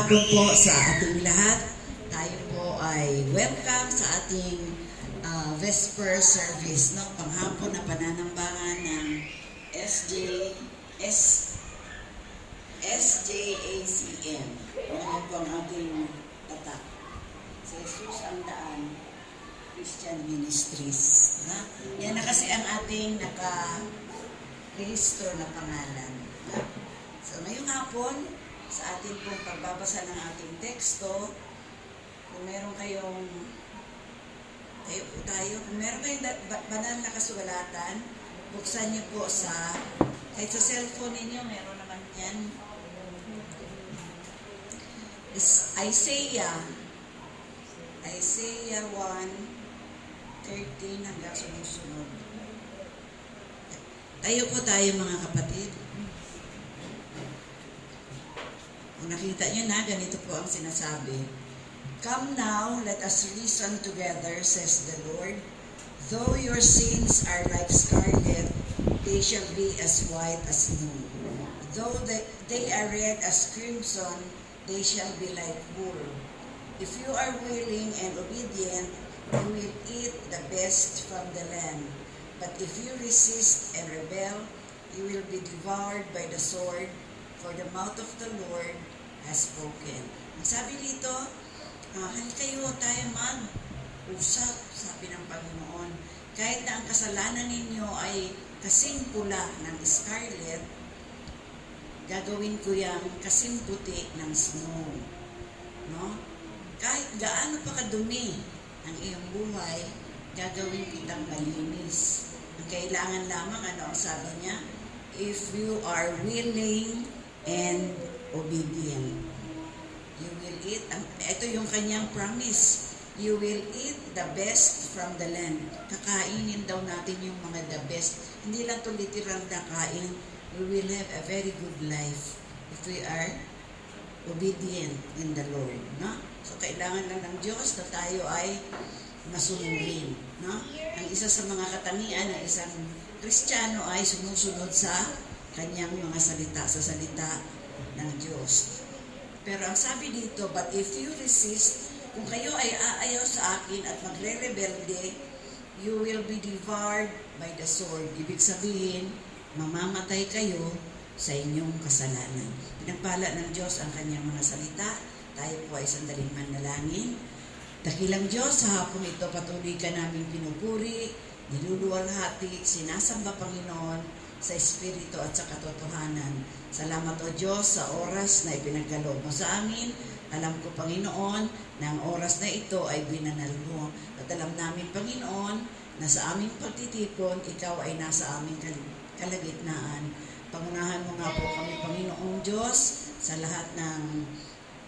hapon po sa ating lahat. Tayo po ay welcome sa ating Vesper service, no? Panghapon na pananambahan ng SJACM. Ano po ang ating tatak? Si Jesus ang daan, Christian Ministries. Ha? Yan na kasi ang ating naka-register na pangalan. Ha? So ngayong hapon, sa ating pong pagbabasa ng ating teksto, kung meron kayong kung meron kayong banal na kasulatan, buksan niyo po kahit sa cellphone ninyo, meron naman yan. Is Isaiah 1:13 hanggang sumusunod. Tayo mga kapatid. Kung nakita nyo na, ganito po ang sinasabi. Come now, let us reason together, says the Lord. Though your sins are like scarlet, they shall be as white as snow. Though they are red as crimson, they shall be like wool. If you are willing and obedient, you will eat the best from the land. But if you resist and rebel, you will be devoured by the sword, for the mouth of the Lord has spoken. Ang sabi dito, kayo tayo mag-usap, sabi ng Panginoon. Kahit na ang kasalanan ninyo ay kasing pula ng scarlet, gagawin ko yang kasing puti ng snow. No? Kahit gaano pa kadumi ang iyong buhay, gagawin kitang malinis. Ang kailangan lamang, ano ang sabi niya? If you are willing and obedient, you will eat. Ito yung kanyang promise. You will eat the best from the land. Kakainin daw natin yung mga the best. Hindi lang ito literal na kain. We will have a very good life if we are obedient in the Lord. No? So, kailangan lang ng Diyos na tayo ay masunurin. No? Ang isa sa mga katangian ng isang Kristiyano ay sumusunod sa kanyang mga salita, sa salita ng Diyos. Pero ang sabi dito, but if you resist, kung kayo ay aayaw sa akin at magre-rebelde, you will be devoured by the sword. Ibig sabihin, mamamatay kayo sa inyong kasalanan. Pinagpala ng Diyos ang kanyang mga salita. Tayo po ay sandaling manalangin. Dakilang Diyos, sa hapong ito patuloy ka namin pinupuri, niluluwalhati, sinasamba Panginoon, sa Espiritu at sa katotohanan. Salamat o Diyos sa oras na ipinagkaloob mo sa amin. Alam ko, Panginoon, na ang oras na ito ay binanal mo. At alam namin, Panginoon, na sa aming pagtitipon, ikaw ay nasa aming kalagitnaan. Pangunahan mo nga po kami, Panginoong Diyos, sa lahat ng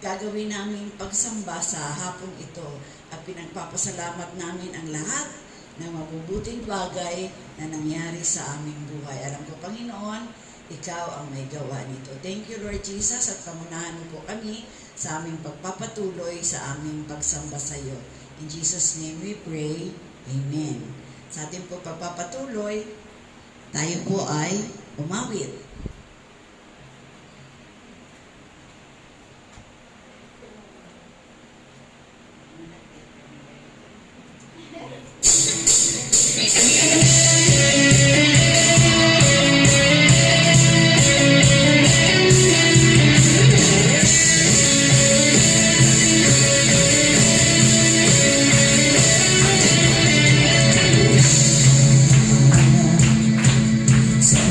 gagawin namin pagsamba sa hapong ito. At pinagpapasalamat namin ang lahat ng mabubuting bagay na nangyari sa aming buhay. Alam ko, Panginoon, ikaw ang may gawa nito. Thank you, Lord Jesus, at pangunahan mo po kami sa aming pagpapatuloy sa aming pagsamba sa iyo. In Jesus' name we pray. Amen. Sa ating po pagpapatuloy, tayo po ay umawit. Sa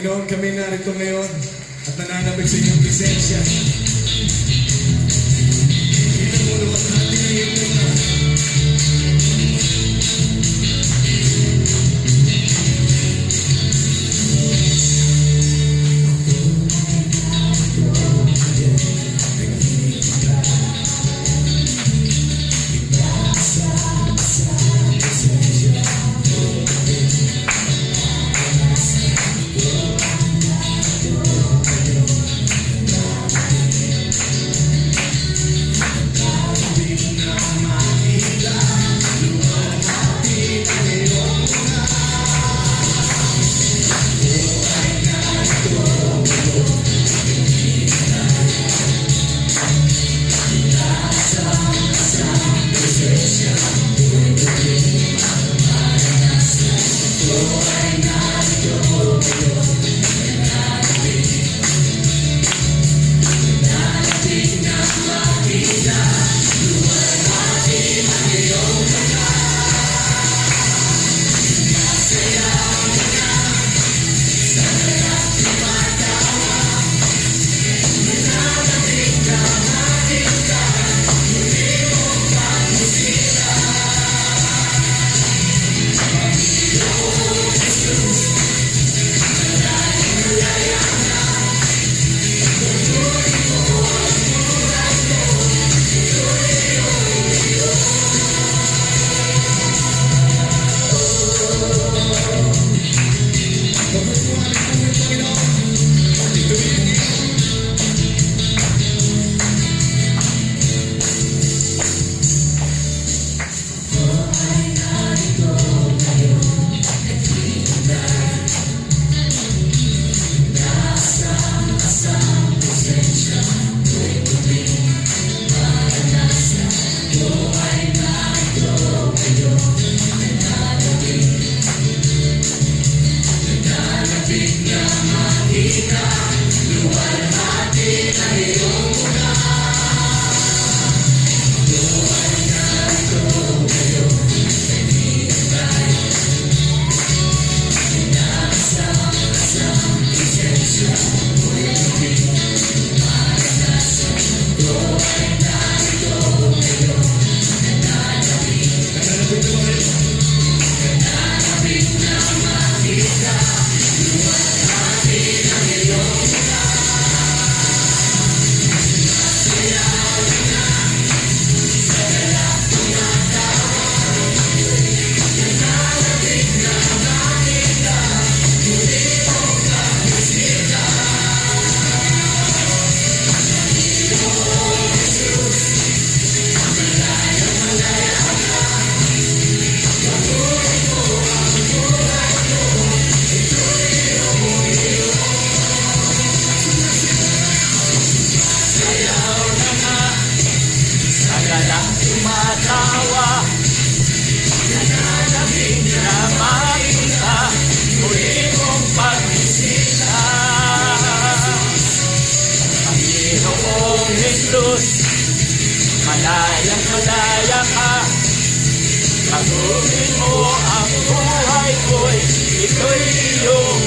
Panginoon, kami narito ngayon at nananabig sa inyong presensya. Kita mo naman natin ang iyong mga. Jesus, malayang malaya ka. Taguhin mo ang buhay ko'y ito'y iyong.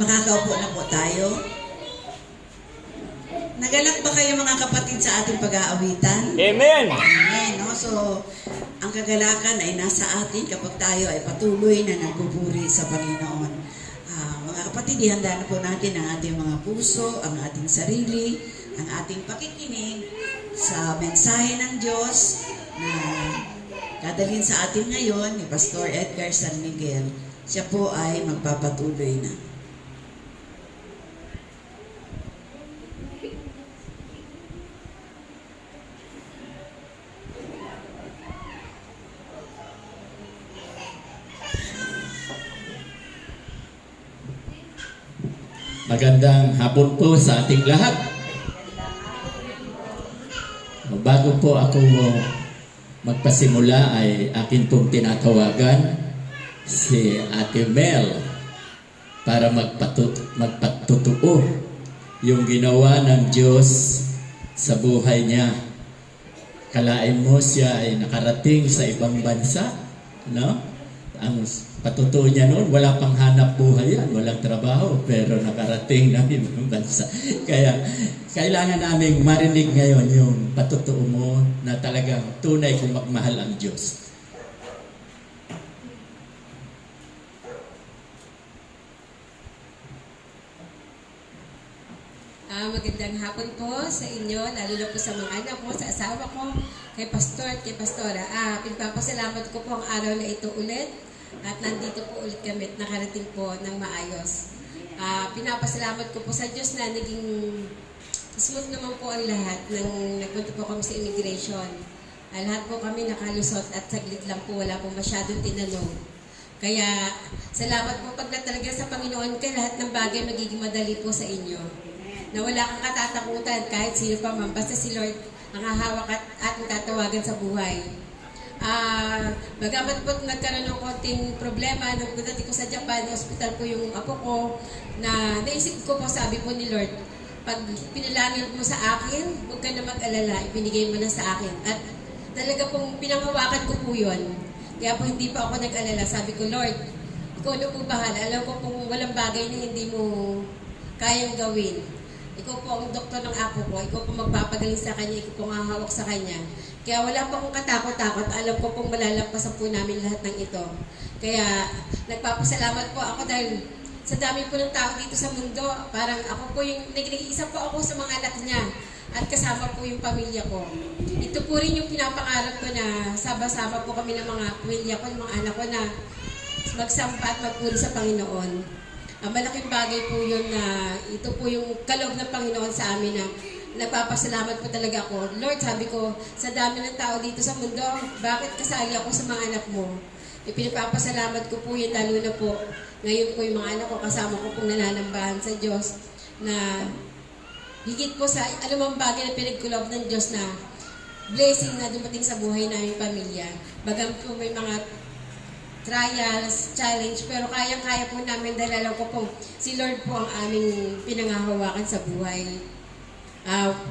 Makakaupo na po tayo. Nagalak ba kayo mga kapatid sa ating pag-aawitan? Amen! Amen. No? So, ang kagalakan ay nasa atin kapag tayo ay patuloy na nagpupuri sa Panginoon. Mga kapatid, ihanda na po natin ang ating mga puso, ang ating sarili, ang ating pakikinig sa mensahe ng Diyos na dadalhin sa atin ngayon ni Pastor Edgar San Miguel. Siya po ay magpapatuloy na. Magandang hapon po sa ating lahat. Bago po ako magpasimula ay akin pong tinatawagan si Ate Mel para magpatutuo yung ginawa ng Diyos sa buhay niya. Kalain mo siya ay nakarating sa ibang bansa, no? Ang patutuo niya noon, wala pang hanap buhay yan, walang trabaho, pero nakarating ng ibang bansa. Kaya kailangan naming marinig ngayon yung patutuo mo na talagang tunay kung magmahal ang Diyos. Magandang hapon po sa inyo, lalo na po sa mga anak ko, sa asawa ko, kay Pastor at kay Pastora. Pinapasalamat ko po ang araw na ito ulit at nandito po ulit kami at nakarating po ng maayos. Pinapasalamat ko po sa Diyos na naging smooth naman po ang lahat nang nagpunta po kami sa immigration. Lahat po kami nakalusot at saglit lang po, wala po masyadong tinanong. Kaya salamat po pag na talaga sa Panginoon kay lahat ng bagay magiging madali po sa inyo. Na wala kang katatakutan kahit sino pa man. Basta si Lord ang hahawak at ating tatawagan sa buhay. Bagamat po nagkaroon ng konting problema, nung pagdating ko sa Japan, hospital po yung apo ko, na naisip ko po, sabi po ni Lord, pag pinalangin mo sa akin, huwag ka na mag-alala, ibinigay mo na sa akin. At talaga pong pinanghawakan ko po yun. Kaya po hindi pa ako nag-alala. Sabi ko, Lord, ikaw na po bahala. Alam ko kung walang bagay na hindi mo kayang gawin. Ikaw po ang doktor ng apo ko. Ikaw po magpapagaling sa kanya. Ikaw po ang hawak sa kanya. Kaya wala po akong katakot-takot. Alam ko pong malalampasan po namin lahat ng ito. Kaya nagpapasalamat po ako dahil sa dami po ng tao dito sa mundo. Parang ako po yung nag-iisa po ako sa mga anak niya. At kasama po yung pamilya ko. Ito po rin yung pinapangarap ko na sama-sama po kami ng mga pamilya ko, ng mga anak ko na magsamba at magpuri sa Panginoon. Malaking bagay po yun na ito po yung kaloob ng Panginoon sa amin na nagpapasalamat po talaga ako. Lord, sabi ko, sa dami ng tao dito sa mundo, bakit kasali ako sa mga anak mo? Pinapasalamat ko po yun, lalo na po ngayon po yung mga anak ko, kasama ko pong nananambahan sa Diyos na higit po sa anumang bagay na pinagkulob ng Diyos na blessing na dumating sa buhay naming pamilya. Bagang po may mga trials, challenge, pero kayang-kaya po namin dahil alam ko po, si Lord po ang aming pinangahawakan sa buhay.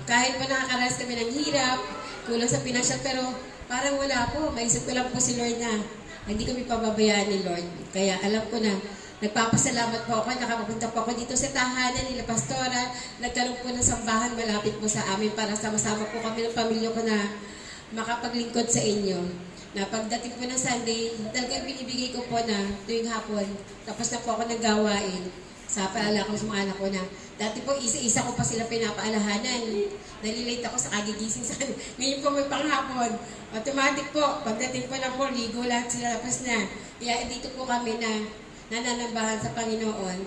Kahit pa nakakaranas kami ng hirap, kulang sa pinansyal, pero parang wala po. Maisip ko lang po si Lord na hindi kami pababayaan ni Lord. Kaya alam ko na, nagpapasalamat po ako, nakapapunta po ako dito sa tahanan nila Pastora, nagkaroon po ng sambahan malapit po sa amin para sama-sama po kami ng pamilya ko na makapaglingkod sa inyo. Na pagdating po ng Sunday, talagang binibigay ko po na tuwing hapon, tapos na po ako naggawain sa paalala ko sa mga anak ko na dati po isa-isa ko pa sila pinapaalahanan. Nalilate ako sa kagigising sa ngayon po may panghapon. Automatic po, pagdating po ng po, ligo lahat sila tapos na. Kaya dito po kami na nananambahan sa Panginoon.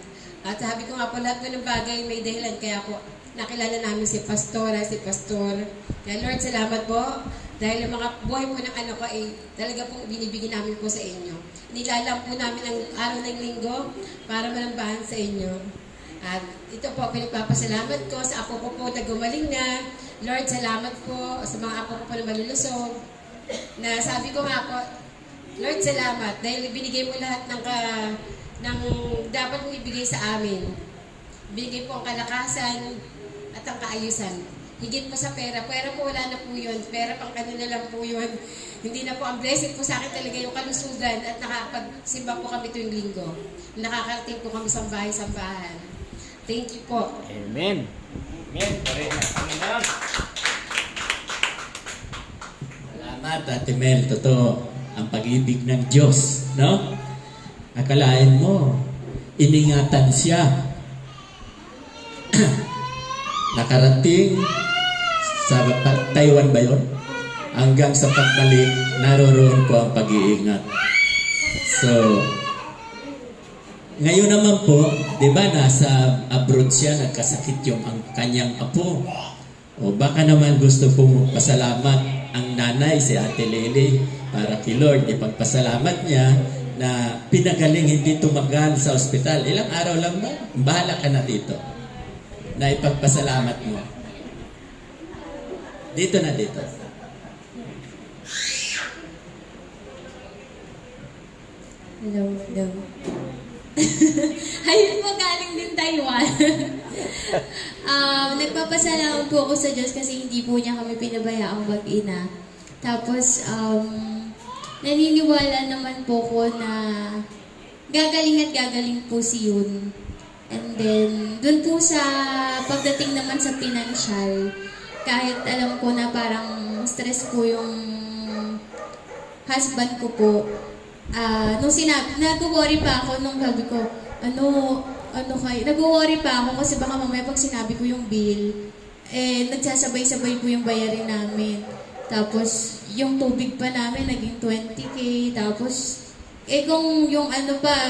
At sabi ko nga po, lahat po ng bagay may dahilan. Kaya po, nakilala namin si Pastora, si Pastor. Kaya Lord, salamat po. Dahil ang mga buhay po ng anak ko ay talaga pong binibigyan namin po sa inyo. Nilalang po namin ang araw ng linggo para manambahan sa inyo. At ito po, pinagpapasalamat ko sa apo ko po na gumaling na. Lord, salamat po sa mga apo ko po na malulusog. Na sabi ko nga po, Lord, salamat dahil binigay mo lahat ng dapat mo ibigay sa amin. Binigay po ang kalakasan at ang kaayusan. Higit po sa pera. Pera po wala na po yun. Pera pang kanila lang po yun. Hindi na po ang blessing po sa akin talaga yung kalusugan at nakapagsimba po kami tuwing linggo. Nakakarating po kami sa bahay-sambahan. Thank you po. Amen. Amen. Panginoon. Salamat, Ate Mel. Totoo, ang pag-ibig ng Diyos, no? Akalain mo, iningatan siya. Nakarating sa Taiwan ba yun? Hanggang sa pagbalik, naroroon ko ang pag-iingat. So, ngayon naman po, di ba, nasa abroad siya, nagkasakit yung ang kanyang apo. O baka naman gusto pong pasalamat ang nanay, si Ate Lily, para kay Lord, ipagpasalamat niya na pinagaling, hindi tumagal sa ospital. Ilang araw lang ba? Bahala ka na dito. Na ipagpasalamat mo. Dito na dito. Hello, hello. Ayun po, galing din Taiwan. Nagpapasalamat po ako sa Diyos kasi hindi po niya kami pinabayaang mag-ina. Tapos, naniniwala naman po ko na gagaling at gagaling po si Yun. And then, dun po sa pagdating naman sa financial, kahit alam ko na parang stress po yung husband ko po, nung sinabi, nag-worry pa ako nung sabi ko, nag-worry pa ako kasi baka mamaya pag sinabi ko yung bill, nagsasabay-sabay po yung bayarin namin. Tapos, yung tubig pa namin naging 20K, tapos, kung yung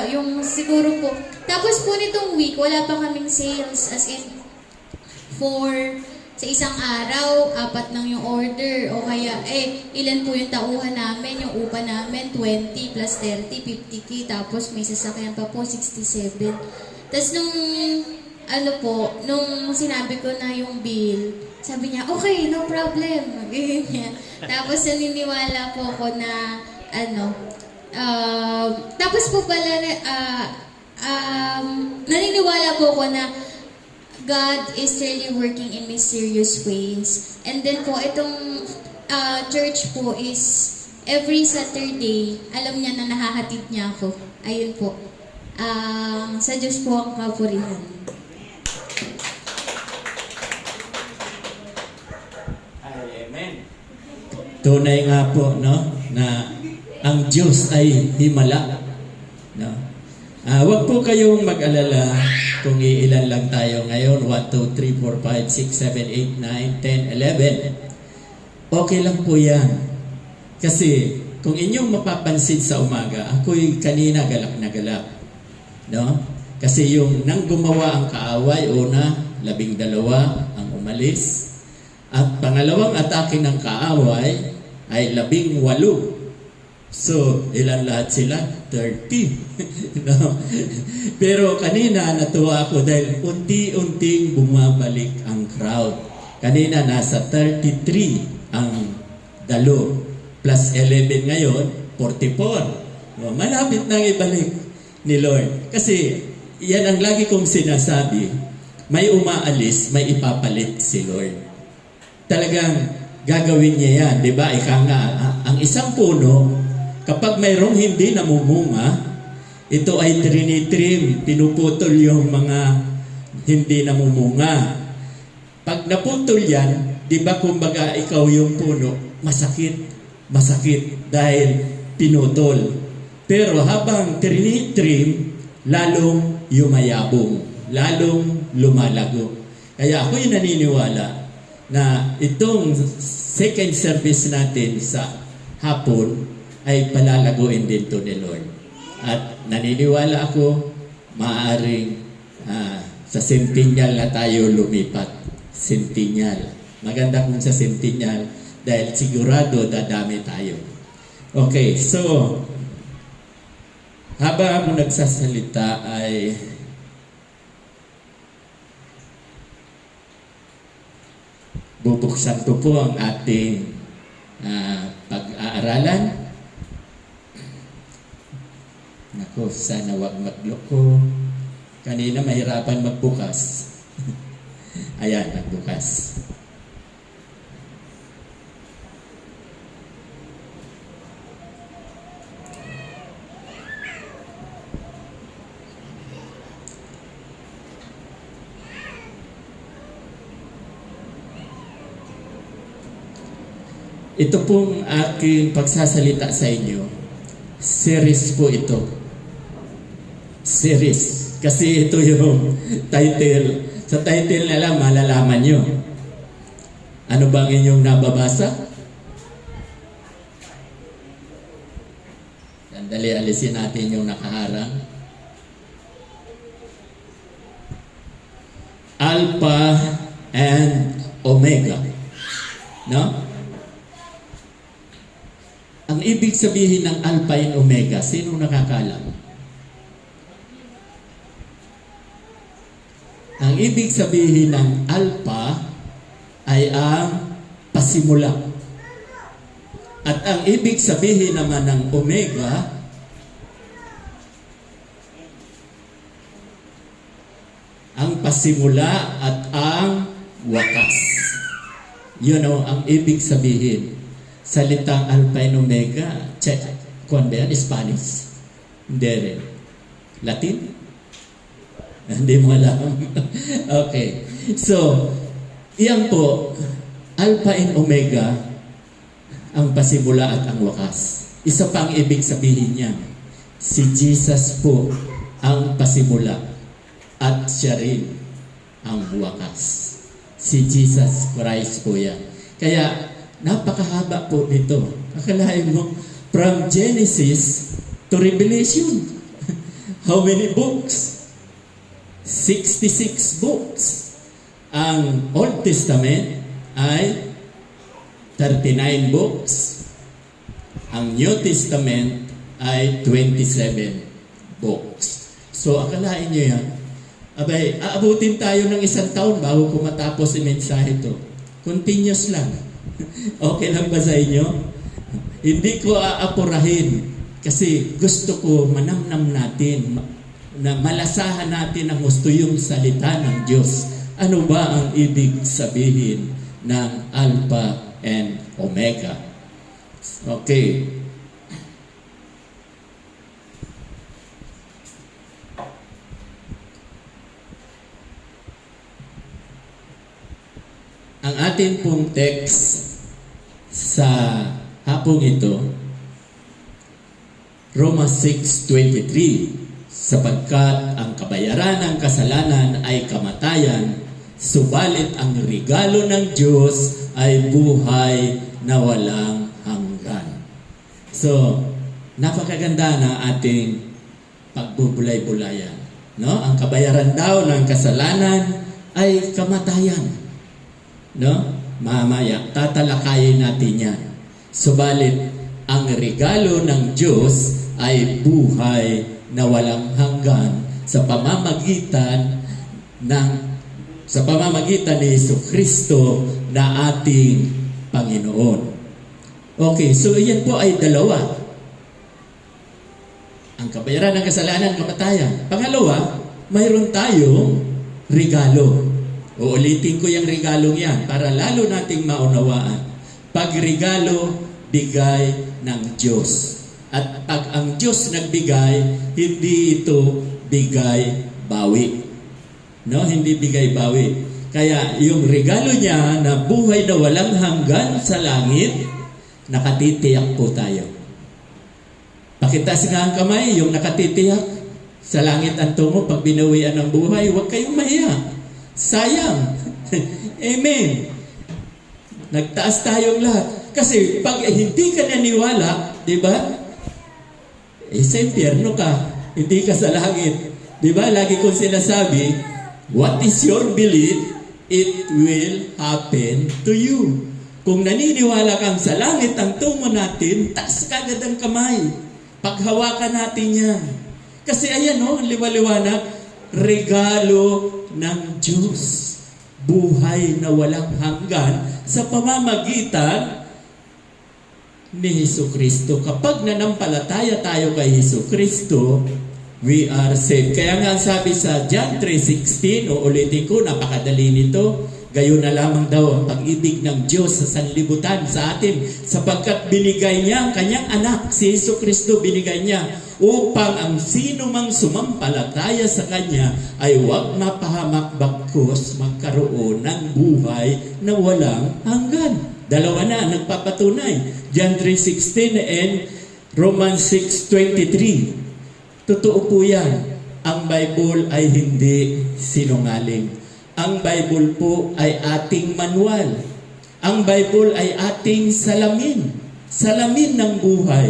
yung siguro po, tapos po nitong week, wala pa kaming sales, as in, sa isang araw, 4 lang yung order, o kaya, ilan po yung tauhan namin, yung upa namin, 20 plus 30, 50K, tapos may sasakyan pa po, 67. Tapos nung sinabi ko na yung bill, sabi niya, okay, no problem, ganyan. Tapos naniniwala po ako na, tapos po pala, naniniwala po ako na God is really working in mysterious ways. And then po, itong church po is every Saturday, alam niya na nahahatid niya ako. Ayun po. Sa Diyos po ang kapurihan. Amen. Tunay nga po, no, na ang Diyos ay himala. No? Huwag po kayong mag-alala kung iilan lang tayo ngayon. 1, 2, 3, 4, 5, 6, 7, 8, 9, 10, 11. Okay lang po yan. Kasi kung inyong mapapansin sa umaga, ako'y kanina galak na galak. No? Kasi yung nang gumawa ang kaaway, una, 12 ang umalis. At pangalawang atake ng kaaway ay 18. So, ilan lahat sila? 30. No? Pero kanina natuwa ako dahil unti-unting bumabalik ang crowd. Kanina nasa 33 ang dalo. Plus 11 ngayon, 44. Malapit nang ibalik ni Lord. Kasi yan ang lagi kong sinasabi, may umaalis, may ipapalit si Lord. Talagang gagawin niya yan, di ba? Ika nga, ang isang puno, kapag mayroong hindi namumunga, ito ay trinitrim, pinuputol yung mga hindi namumunga. Pag naputol yan, di ba kumbaga ikaw yung puno, masakit dahil pinutol. Pero habang trinitrim, lalong yumayabong, lalong lumalago. Kaya ako'y naniniwala na itong second service natin sa hapon ay palalaguin din to ni Lord. At naniniwala ako, maaaring sa Centennial na tayo lumipat. Centennial. Maganda kung sa Centennial dahil sigurado dadami tayo. Okay, so habang ako nagsasalita ay bubuksan ko po ang ating pag-aaralan. Nako, sana wag magloko. Kanina mahirapan magbukas. Ayan, nagbukas. Ito pong aking pagsasalita sa inyo, series po ito. Series. Kasi ito yung title. Sa title na lang, malalaman nyo. Ano bang inyong nababasa? Sandali, alisin natin yung nakaharang. Alpha and Omega. No? Ang ibig sabihin ng Alpha and Omega, sino nakakalam? Ang ibig sabihin ng Alpha ay ang pasimula. At ang ibig sabihin naman ng Omega ang pasimula at ang wakas. Yun ang ibig sabihin. Salitang Alpha and Omega, check. Kuan ba yan? Spanish? Hindi rin. Latin? Hindi mo alam. Okay. So, iyan po, Alpha and Omega, ang pasimula at ang wakas. Isa pang ibig sabihin niya, si Jesus po ang pasimula at siya rin ang wakas. Si Jesus Christ po yan. Kaya, napakahaba po nito. Akalain mo, from Genesis to Revelation. How many books? 66 books. Ang Old Testament ay 39 books. Ang New Testament ay 27 books. So, akalain nyo yan. Abay, aabutin tayo ng 1 taon bago ko matapos yung mensahe ito. Continuous lang. Okay lang ba sa inyo? Hindi ko aapurahin kasi gusto ko manamnam natin na malasahan natin ang gusto yung salita ng Diyos. Ano ba ang ibig sabihin ng Alpha and Omega? Okay. Ang ating pong text sa hapong ito, Roma 6:23, sapagkat ang kabayaran ng kasalanan ay kamatayan, subalit ang regalo ng Diyos ay buhay na walang hanggan. So, napakaganda ng ating pagbubulay-bulayan. No? Ang kabayaran daw ng kasalanan ay kamatayan. No? Mamaya, tatalakayin natin yan. Subalit, ang regalo ng Diyos ay buhay na walang hanggan sa pamamagitan ni Jesucristo na ating Panginoon. Okay, so yan po ay dalawa. Ang kabayaran ng kasalanan, kamatayan. Pangalawa, mayroon tayong regalo. Uulitin ko yung regalong yan para lalo nating maunawaan. Pag regalo, bigay ng Diyos. At pag ang Diyos nagbigay, hindi ito bigay bawi. No, hindi bigay bawi. Kaya yung regalo niya na buhay na walang hanggan sa langit, nakatitiyak po tayo. Pakitas nga ang kamay, yung nakatitiyak sa langit ang tungo pag binawian ng buhay, huwag kayong mahiya. Sayang. Amen. Nagtaas tayong lahat. Kasi pag hindi ka naniwala, di ba? Sa impyerno ka, hindi ka sa langit. Di ba? Lagi kong sinasabi, what is your belief, it will happen to you. Kung naniniwala kang sa langit ang tungo natin, taas kagad ang kamay. Paghawakan natin yan. Kasi ayan ang liwaliwanag, regalo ng Diyos. Buhay na walang hanggan sa pamamagitan ni Jesucristo. Kapag nanampalataya tayo kay Jesucristo, we are saved. Kaya nga sabi sa John 3:16, ulitin ko, napakadali nito, gayon na lamang daw ang pag-ibig ng Diyos sa sanlibutan sa atin, sapagkat binigay niya ang kanyang anak, si Jesucristo binigay niya, upang ang sino mang sumampalataya sa kanya ay huwag mapahamak bagkus magkaroon ng buhay na walang hanggan. Dalawa na nagpapatunay, John 3:16 and Romans 6:23. Totoo po yan. Ang Bible ay hindi sinungaling. Ang Bible po ay ating manual. Ang Bible ay ating salamin. Salamin ng buhay.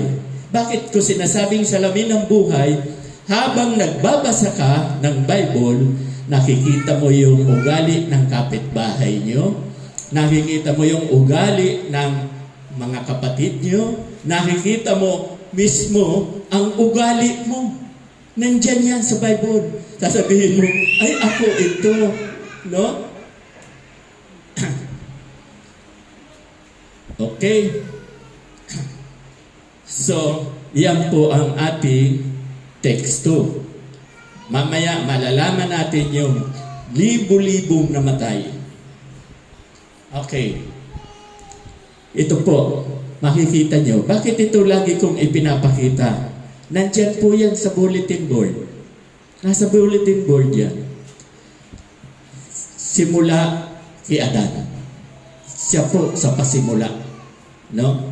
Bakit ko sinasabing salamin ng buhay? Habang nagbabasa ka ng Bible, nakikita mo yung ugali ng kapitbahay nyo, nakikita mo yung ugali ng mga kapatid nyo, nakikita mo mismo ang ugali mo. Nandyan yan sa Bible. Sasabihin mo, ay ako ito. No? Okay. So, yan po ang ating teksto. Mamaya, malalaman natin yung libo-libong namatay. Okay. Ito po, makikita nyo. Bakit ito lagi kong ipinapakita? Nandyan po yan sa bulletin board. Nasa bulletin board yan. Simula kay Adan. Siya po sa pasimula. No?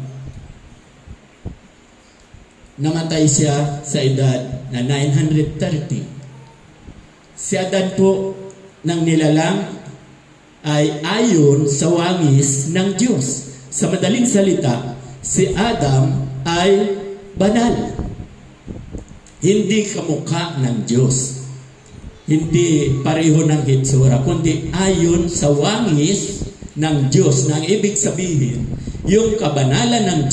Namatay siya sa edad na 930. Si Adan po nang nilalang ay ayon sa wangis ng Diyos. Sa madaling salita, si Adam ay banal. Hindi kamukha ng Diyos. Hindi pareho ng hitsura, kundi ayon sa wangis ng Diyos. Nang ibig sabihin, yung kabanalan ng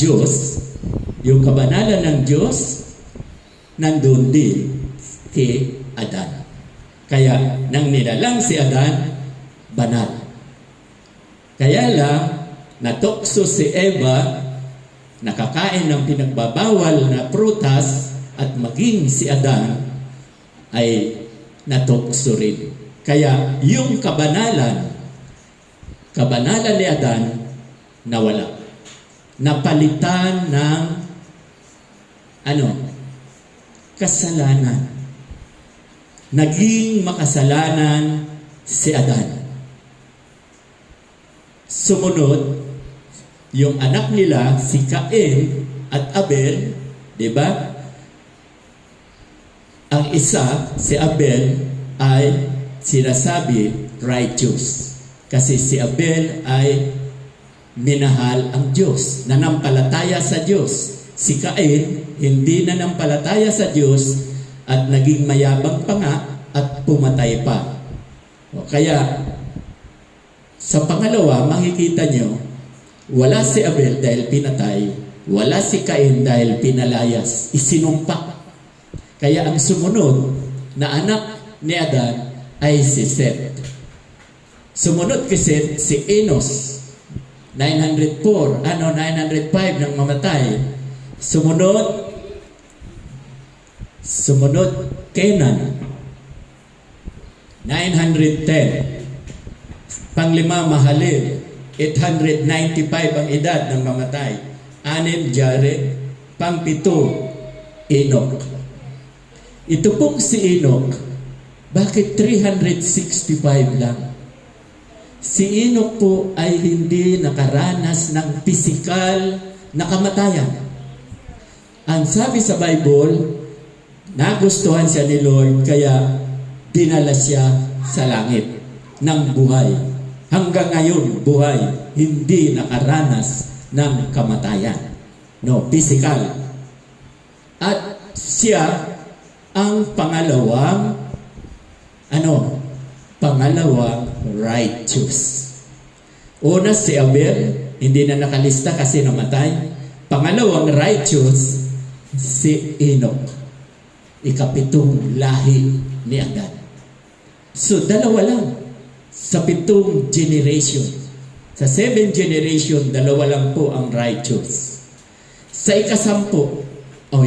Diyos, nandun din kay Adan. Kaya, nang nilalang si Adan, banal. Kaya lang, natokso si Eva, nakakain ng pinagbabawal na prutas, at maging si Adan ay natokso rin. Kaya yung kabanalan ni Adan nawala. Napalitan ng kasalanan. Naging makasalanan si Adan. Sumunod, yung anak nila, si Cain at Abel, di ba? Ang isa, si Abel, ay sinasabi righteous. Kasi si Abel ay minahal ang Diyos, nanampalataya sa Diyos. Si Cain, hindi nanampalataya sa Diyos at naging mayabang pa nga at pumatay pa. Kaya, sa pangalawa, makikita nyo, wala si Abel dahil pinatay, wala si Cain dahil pinalayas, isinumpa. Kaya ang sumunod na anak ni Adan ay si Seth. Sumunod kay Seth si Enos. 905 nang mamatay. Sumunod Sumunod, Kenan, 910. Panglima, Mahalil, 895 ang edad ng mamatay. Anim, Jared. Pangpito, Enoch. Ito pong si Enoch, bakit 365 lang? Si Enoch po ay hindi nakaranas ng pisikal na kamatayan. Ang sabi sa Bible, nagustuhan siya ni Lord, kaya dinala siya sa langit ng buhay. Hanggang ngayon, buhay, hindi nakaranas ng kamatayan. No, physical. At siya ang pangalawang righteous. Una si Abel, hindi na nakalista kasi namatay. Pangalawang righteous, si Enoch. Ikapitong lahi ni Adan. So, dalawa lang sa 7 generation. Sa 7 generation, dalawa lang po ang righteous. Sa ika-10,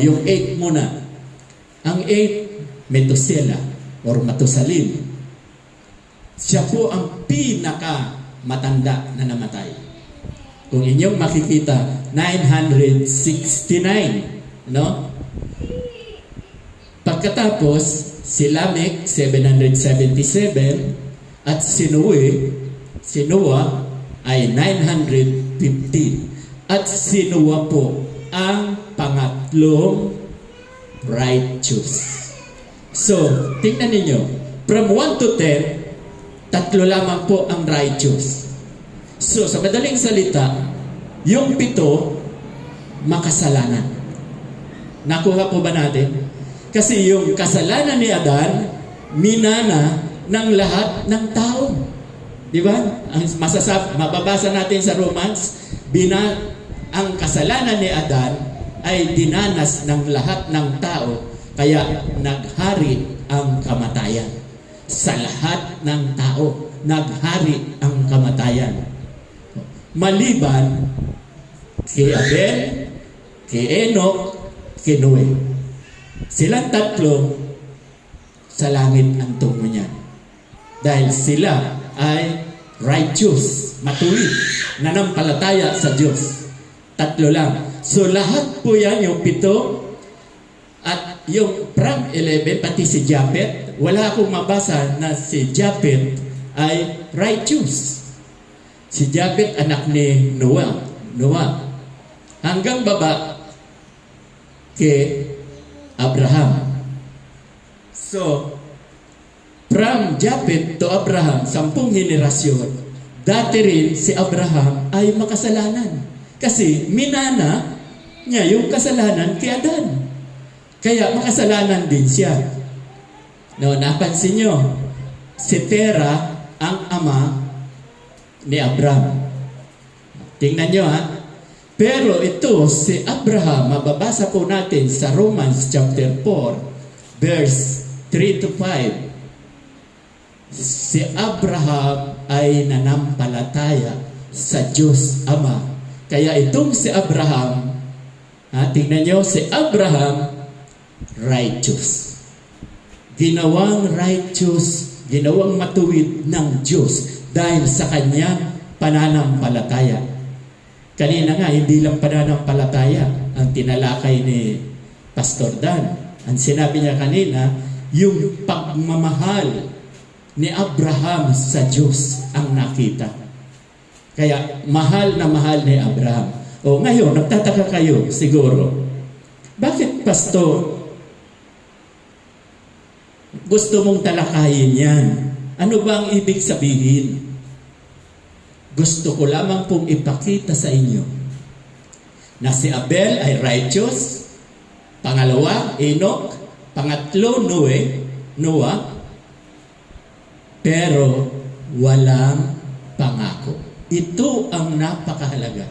yung 8 muna. Ang 8, Methuselah or Matusalim. Siya po ang pinaka matanda na namatay. Kung inyong makikita, 969, no? Pagkatapos, si Lamech, 777, at si Noah ay 915. At si Noah po ang pangatlong righteous. So, tingnan ninyo, from 1 to 10, 3 lamang po ang righteous. So, sa madaling salita, yung 7, makasalanan. Nakuha po ba natin? Kasi yung kasalanan ni Adan, minana ng lahat ng tao. Di ba? Mababasa natin sa Romans, ang kasalanan ni Adan ay dinanas ng lahat ng tao, kaya naghari ang kamatayan. Sa lahat ng tao, naghari ang kamatayan. Maliban kay Abel, kay Enoch, kay Noe. Silang 3 sa langit ang tungo niya. Dahil sila ay righteous, matuwid, nanampalataya sa Diyos. 3 lang. So lahat po yan, yung 7, at yung from 11, pati si Japhet, wala akong mabasa na si Japhet ay righteous. Si Japhet anak ni Noah. Hanggang baba kay Abraham. So, from Japhet to Abraham, 10 henerasyon, dati rin si Abraham ay makasalanan. Kasi minana niya yung kasalanan kay Adan. Kaya makasalanan din siya. No, napansin nyo, si Terah ang ama ni Abraham. Tingnan nyo ha. Pero ito, si Abraham, mababasa po natin sa Romans chapter 4, verse 3 to 5. Si Abraham ay nanampalataya sa Diyos Ama. Kaya itong si Abraham, tingnan nyo, si Abraham, righteous. Ginawang righteous, ginawang matuwid ng Diyos dahil sa kanyang pananampalataya. Kanina nga, hindi lang pananampalataya ang tinalakay ni Pastor Dan. Ang sinabi niya kanina, yung pagmamahal ni Abraham sa Diyos ang nakita. Kaya mahal na mahal ni Abraham. O ngayon, nagtataka kayo siguro, bakit Pastor, gusto mong talakayin yan? Ano ba ang ibig sabihin? Gusto ko lamang pong ipakita sa inyo na si Abel ay righteous, pangalawa, Enoch, pangatlo, Noah, pero walang pangako. Ito ang napakahalaga.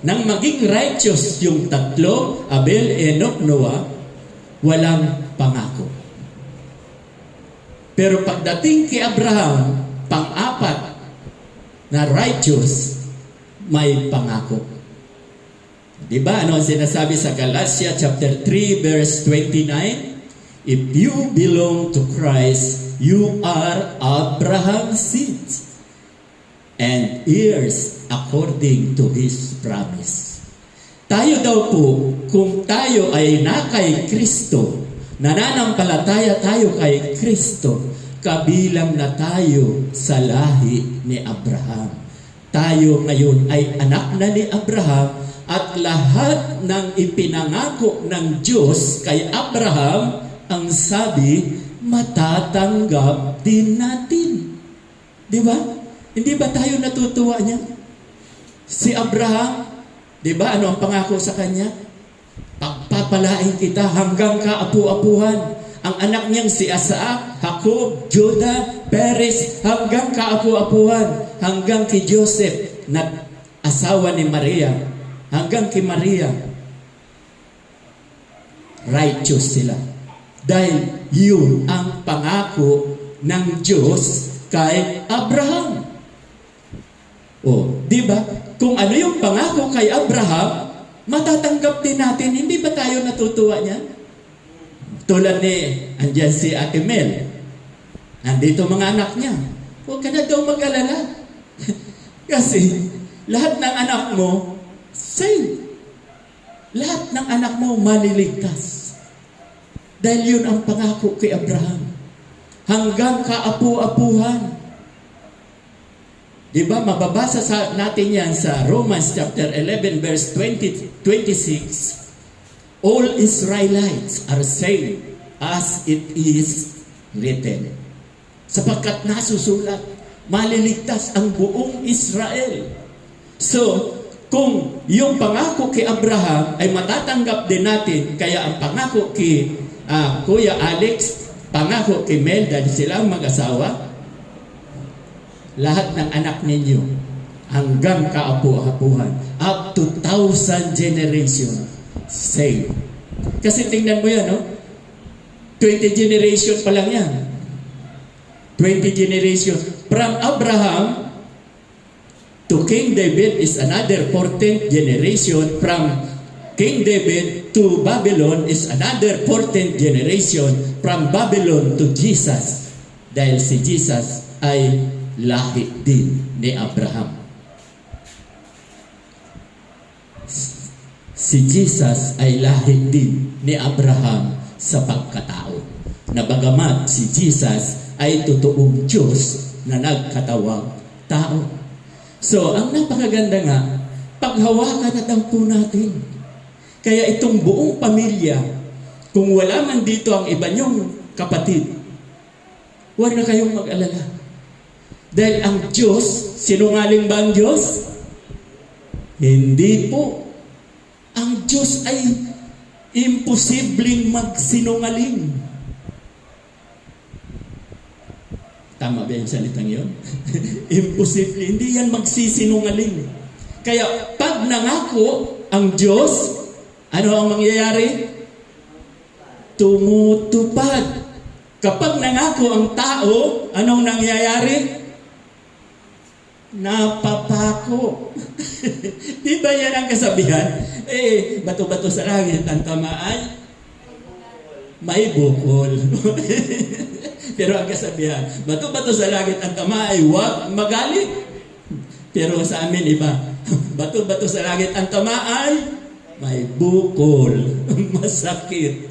Nang maging righteous yung 3, Abel, Enoch, Noah, walang pangako. Pero pagdating kay Abraham, pang-4 na righteous, may pangako. Diba? Ano ang sinasabi sa Galatia chapter 3 verse 29? If you belong to Christ, you are Abraham's seed and heirs according to His promise. Tayo daw po, kung tayo ay na kay Kristo, nananampalataya tayo kay Kristo, kabilang na tayo sa lahi ni Abraham. Tayo ngayon ay anak na ni Abraham at lahat ng ipinangako ng Diyos kay Abraham, ang sabi, matatanggap din natin. Di ba? Hindi ba tayo natutuwa niya? Si Abraham, di ba, ano ang pangako sa kanya? Pagpapalain kita hanggang kaapu-apuhan. Ang anak niyang si Isaac, Jacob, Judah, Perez, hanggang kaapu-apuhan. Hanggang kay Joseph, na asawa ni Maria. Hanggang kay Maria. Righteous sila. Dahil yun ang pangako ng Diyos kay Abraham. O, di ba? Kung ano yung pangako kay Abraham, matatanggap din natin. Hindi ba tayo natutuwa niyan? Tulad ni, andyan si Ate Mel. Nandito mga anak niya. Huwag ka na daw mag-alala. Kasi, lahat ng anak mo, same. Lahat ng anak mo maliligtas. Dahil yun ang pangako kay Abraham. Hanggang kaapu-apuhan. Diba, mababasa natin yan sa Romans chapter 11 verse 26. All Israelites are saved as it is written. Sapagkat nasusulat, maliligtas ang buong Israel. So, kung yung pangako kay Abraham ay matatanggap din natin, kaya ang pangako kay Kuya Alex, pangako kay Mel, dahil sila ang mag-asawa, lahat ng anak ninyo hanggang kaapu-apuhan, up to 1,000 generation saved. Kasi tingnan mo yan, no? 20 generation pa lang yan. 20 generation. From Abraham to King David is another 14th generation. From King David to Babylon is another 14th generation. From Babylon to Jesus. Dahil si Jesus ay lahi din ni Abraham. Si Jesus ay lahi din ni Abraham sa pagkatao. Na bagamat si Jesus ay totoong Diyos na nagkatawang tao. So, ang napakaganda nga, paghawakan na daw po natin. Kaya itong buong pamilya, kung wala man dito ang iba niyong kapatid, huwag na kayong mag-alala. Dahil ang Diyos, sinungaling ba ang Diyos? Hindi po. Ang Diyos ay imposibleng magsinungaling. Tama ba yung salitang yun? Imposible. Hindi yan magsisinungaling. Kaya pag nangako ang Diyos, ano ang mangyayari? Tumutupad. Kapag nangako ang tao, anong nangyayari? Napapako. Di ba yan ang kasabihan? Bato-bato sa langit, ang tamaan, may bukol. Pero ang kasabihan, bato-bato sa langit, ang tamaan ay huwag magalit. Pero sa amin iba, bato-bato sa langit, ang tamaan ay may bukol. Masakit.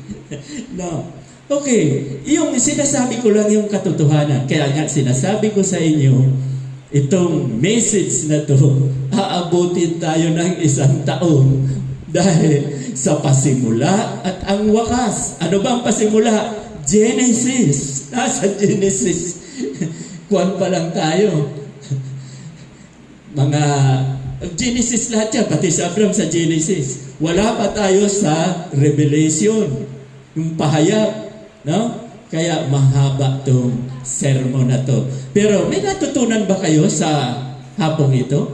No. Okay, yung sinasabi ko lang yung katotohanan. Kaya nga sinasabi ko sa inyo, itong message na to, aabutin tayo ng 1 taon dahil sa pasimula at ang wakas. Ano ba ang pasimula? Genesis. Nasa Genesis. Kuwan pa lang tayo. Mga Genesis lahat yan, pati sa Abraham sa Genesis. Wala pa tayo sa Revelation. Yung pahayag, no? Kaya mahaba itong sermon na to. Pero may natutunan ba kayo sa hapong ito?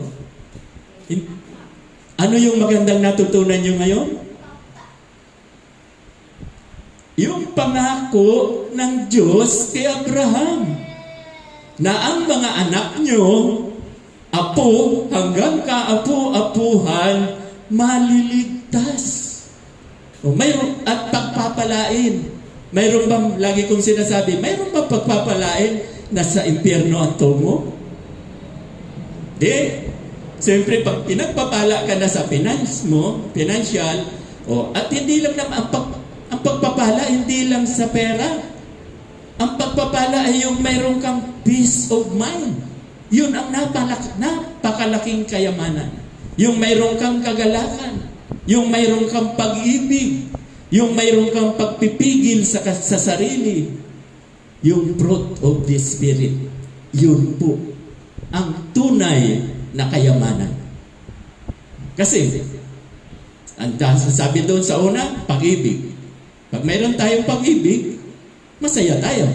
Ano yung magandang natutunan nyo ngayon? Yung pangako ng Diyos kay Abraham na ang mga anak nyo, apo hanggang kaapu-apuhan, maliligtas. At pagpapalain. Mayroon bang, lagi kong sinasabi, mayroon bang pagpapalain na sa impyerno ang tungo? Di. Siyempre, pag pinagpapala ka na sa finance mo, financial, at hindi lang naman, ang pagpapala, hindi lang sa pera. Ang pagpapala ay yung mayroon kang peace of mind. Yun ang napakalaking kayamanan. Yung mayroon kang kagalakan. Yung mayroon kang pag-ibig. Yung mayroon kang pagpipigil sa sarili. Yung fruit of the Spirit. Yun po ang tunay na kayamanan. Kasi, ang sabi doon sa una, pag-ibig. Pag mayroon tayong pag-ibig, masaya tayo.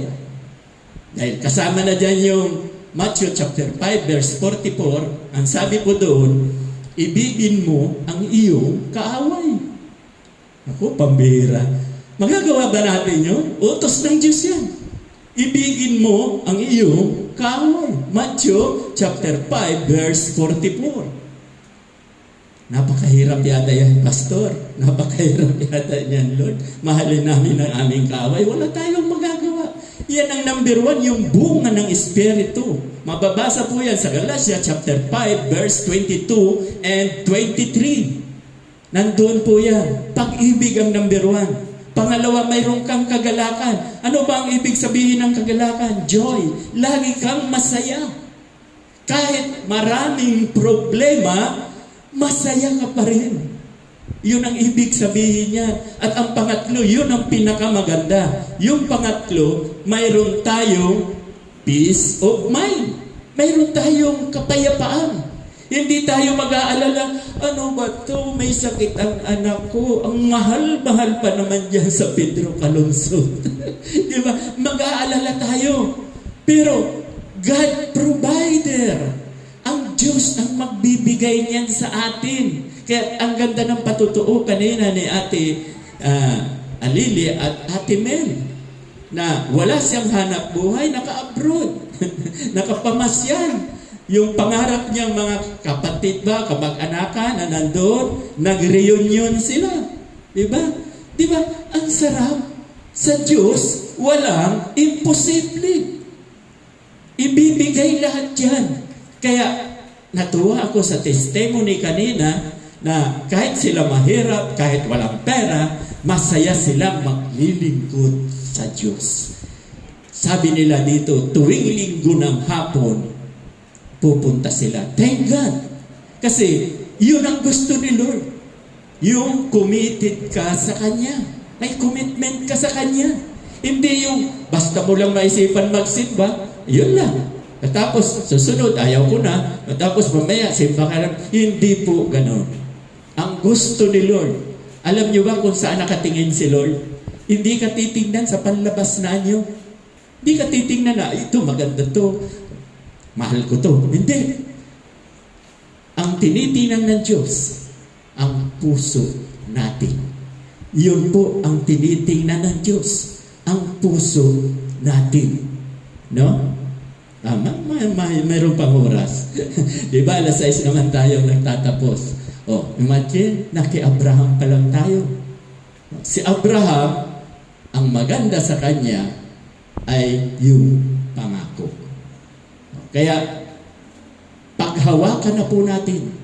Dahil kasama na dyan yung Matthew chapter 5 verse 44, ang sabi po doon, ibigin mo ang iyong kaaway. Ako, pambihira. Magagawa ba natin yun? Utos ng Diyos yan. Ibigin mo ang iyong kaaway. Matthew chapter 5 verse 44. Napakahirap yata yan, Pastor. Napakahirap yata yan, Lord. Mahalin namin ang aming kaaway. Wala tayong magagawa. Yan ang number 1, yung bunga ng Espiritu. Mababasa po yan sa Galatia chapter 5 verse 22 and 23. Nandun po yan. Pag-ibig ang number 1. Pangalawa, mayroon kang kagalakan. Ano ba ang ibig sabihin ng kagalakan? Joy. Lagi kang masaya. Kahit maraming problema, masaya ka pa rin. Yun ang ibig sabihin niya. At ang pangatlo, yun ang pinakamaganda. Yung pangatlo, mayroon tayong peace of mind. Mayroon tayong kapayapaan. Hindi tayo mag-aalala, ano ba to? May sakit ang anak ko. Ang mahal-mahal pa naman dyan sa Pedro Calungsod. Di ba? Mag-aalala tayo. Pero, God provider. Ang Diyos ang magbibigay niyan sa atin. Kaya ang ganda ng patutuo kanina ni Ate Alili at Ate Mel na wala siyang hanap buhay, naka-abroad, nakapamasyan. Yung pangarap niyang mga kapatid ba, kamag-anakan na nandun, nag-reunion sila. Diba? Diba? Ang sarap. Sa Diyos, walang imposible. Ibibigay lahat yan. Kaya, natuwa ako sa testimony kanina na kahit sila mahirap, kahit walang pera, masaya silang maglilingkod sa Diyos. Sabi nila dito, tuwing linggo ng hapon, pupunta sila. Thank God. Kasi, yun ang gusto ni Lord. Yung committed ka sa Kanya. May commitment ka sa Kanya. Hindi yung, basta mo lang maisipan magsimba, yun lang. At tapos, susunod, ayaw ko na. At tapos, mamaya, simba ka lang. Hindi po ganon. Ang gusto ni Lord, alam niyo ba kung saan nakatingin si Lord? Hindi ka titingnan sa panlabas na niyo. Hindi ka titingnan na, ito, maganda to. Mahal ko to. Hindi. Ang tinitingnan ng Diyos, ang puso natin. Yun po ang tinitingnan ng Diyos. Ang puso natin. No? Mayroon pang oras. Diba, alas 6 naman tayo nagtatapos. Imagine, kay Abraham pa lang tayo. Si Abraham, ang maganda sa kanya ay yung pangako. Kaya, paghawakan na po natin.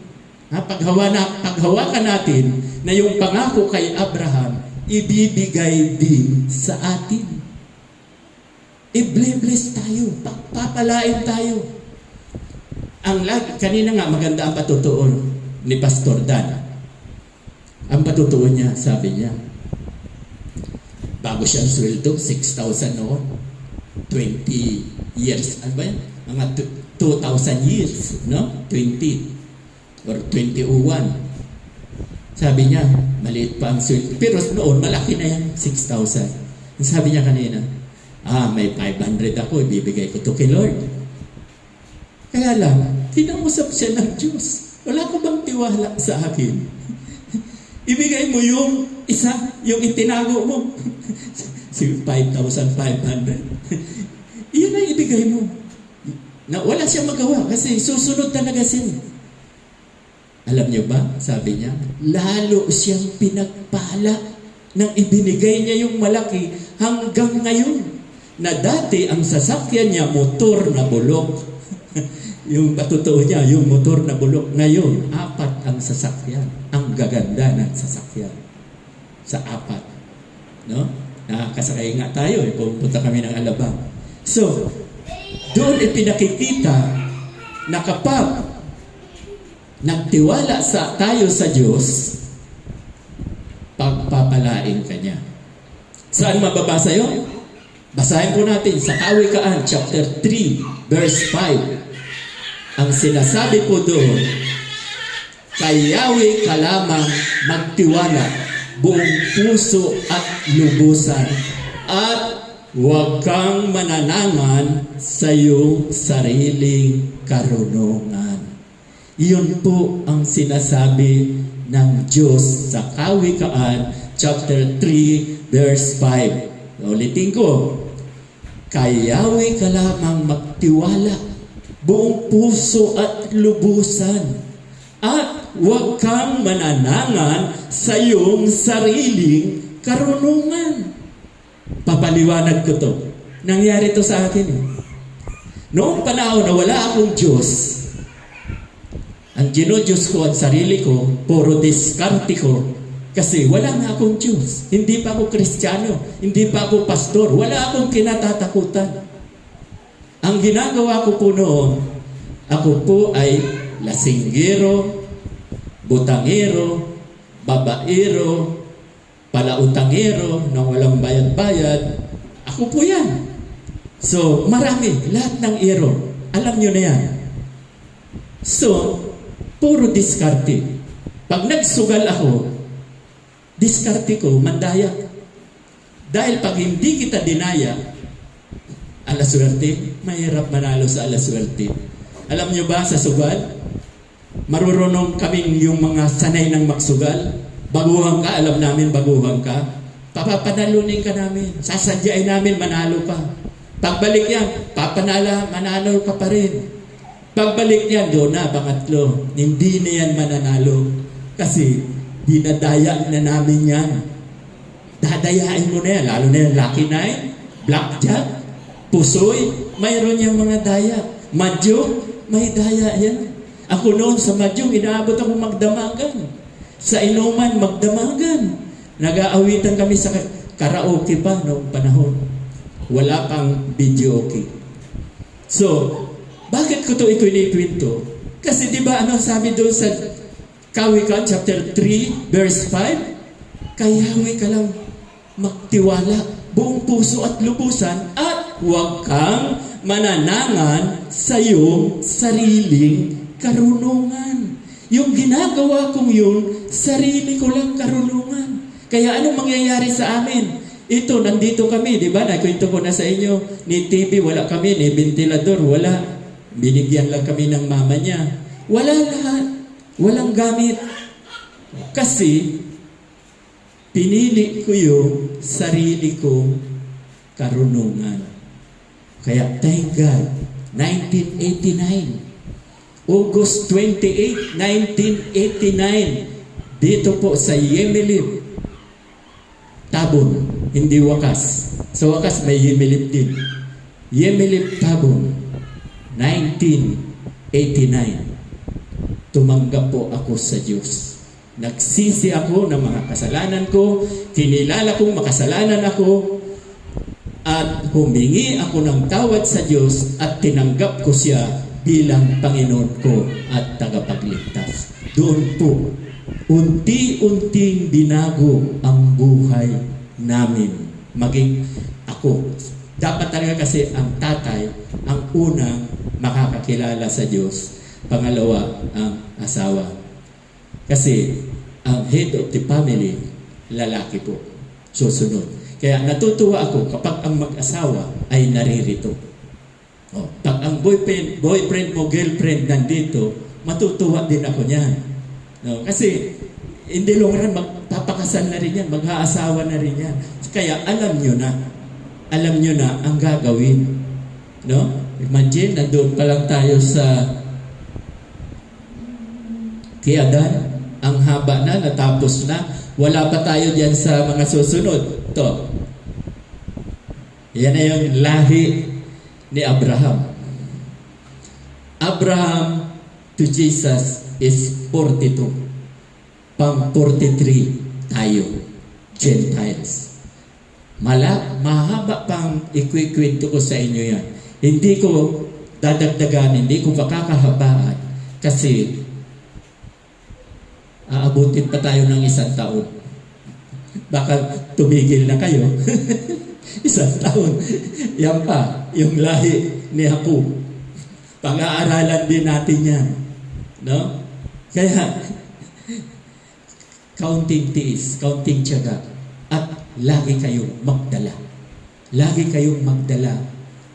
Paghawakan natin na yung pangako kay Abraham, ibibigay din sa atin. I-bless tayo. Papalain tayo. Kanina nga, maganda ang patutuon ni Pastor Dan. Ang patutuon niya, sabi niya, bago siyang sweldo, 6,000 noon. 20 years. Ano ba yan? Mga 2,000 years, no? 20 or 21. Sabi niya, maliit pa ang sweldo. Pero noon, malaki na yan, 6,000. Sabi niya kanina, may 500 ako, ibibigay ko to kay Lord. Kaya lang, kinausap siya ng Diyos. Wala ko bang tiwala sa akin? Ibigay mo yung isa, yung itinago mo. 5,500. Iyon ang ibigay mo. Na wala siyang magawa kasi susunod talaga siya. Alam niyo ba, sabi niya, lalo siyang pinagpala nang ibinigay niya yung malaki hanggang ngayon. Na dati ang sasakyan niya motor na bulok. Yung patotoo niya, yung motor na bulok. Ngayon, 4 ang sasakyan. Ang gaganda ng sasakyan. Sa 4. No? Nakakasakay nga tayo. Pupunta kami ng Alabang. So, doon ipinakikita na kapag nagtiwala tayo sa Diyos, pagpapalain ka niya. Saan mababasa yun? Basahin po natin sa Kawikaan chapter 3 verse 5. Ang sinasabi po doon, kay Yahweh ka lamang magtiwala buong puso at lubusan at huwag kang mananangan sa iyong sariling karunungan. Iyon po ang sinasabi ng Diyos sa Kawikaan chapter 3 verse 5. Ulitin ko, kay Yahweh ka lamang magtiwala buong puso at lubusan at huwag kang mananangan sa iyong sariling karunungan. Papaliwanag ko to. Nangyari to sa akin. Noong panahon na wala akong Diyos, ang ginodiyos ko ang sarili ko, puro diskarte ko. Kasi wala nga akong Diyos. Hindi pa ako Kristiyano. Hindi pa ako pastor. Wala akong kinatatakutan. Ang ginagawa ko po noon, ako po ay lasinggero, butangero, babaero, palautangero, nang walang bayad-bayad. Ako po yan. So, marami. Lahat ng ero. Alam nyo na yan. So, puro diskarte. Pag nagsugal ako, diskarte ko, mandaya. Dahil pag hindi kita dinaya, alaswerte, mahirap manalo sa alaswerte. Alam nyo ba sa sugal? Marurunong kaming yung mga sanay ng magsugal. Baguhan ka, alam namin baguhan ka. Papapanalunin ka namin. Sasadyain namin, manalo ka. Pagbalik yan, manalo ka pa rin. Pagbalik yan, doon na, pangatlo. Hindi na yan mananalo. Kasi dinadaya na namin yan. Dadayain mo na yan. Lalo na yan, Lucky Nine, Blackjack, Pusoy, mayroon yung mga daya. Madyong, may daya yan. Ako noon sa Madyong, inaabot ako magdamagan. Sa inuman, magdamagan. Nag-aawitan kami sa karaoke pa noong panahon. Wala pang video okay. So, bakit ko ito inikwento? Kasi di ba ano sabi doon sa Kawikaan chapter 3 verse 5, kay Yahweh ka lang magtiwala buong puso at lubusan at huwag kang mananangan sa iyong sariling karunungan. Yung ginagawa kong yun, sarili ko lang karunungan. Kaya anong mangyayari sa amin? Ito, nandito kami, di ba? Nakwento ko na sa inyo, ni TV, wala kami, ni ventilador, wala. Binigyan lang kami ng mama niya. Wala lahat. Walang gamit. Kasi, pinili ko yung sarili kong karunungan. Kaya, thank God, 1989, August 28, 1989, dito po sa Yemelip, Tabon, hindi Wakas. Sa Wakas, may Yemelip din. Yemelip, Tabon, 1989. Tumanggap po ako sa Diyos. Nagsisi ako ng mga kasalanan ko, kinilala kong makasalanan ako, at humingi ako ng tawad sa Diyos at tinanggap ko siya bilang Panginoon ko at tagapagligtas. Doon po, unti-unting binago ang buhay namin. Maging ako. Dapat talaga kasi ang tatay ang unang makakakilala sa Diyos. Pangalawa, ang asawa. Kasi ang head of the family, lalaki po. Susunod. Kaya natutuwa ako kapag ang mag-asawa ay naririto. Pag ang boyfriend mo, girlfriend nandito, matutuwa din ako niyan. Kasi hindi long run, magpapakasal na rin yan, mag-aasawa na rin yan. Kaya alam nyo na ang gagawin. No? Imagine, nandun pa lang tayo sa kay Adan, Ang haba na, natapos na. Wala pa tayo diyan sa mga susunod. To. Yan na yung lahi ni Abraham. Abraham to Jesus is 42. Pang 43 tayo, Gentiles. Mahaba pang ikwikwento ko sa inyo yan. Hindi ko dadagdagan, hindi ko pakakahabaan kasi aabutin pa tayo ng 1 taon. Baka tumigil na kayo. 1 taon. Yan pa, yung lahi ni Jacob. Pag-aaralan din natin yan. No? Kaya, kaunting tiis, kaunting tiyaga, at lagi kayong magdala. Lagi kayong magdala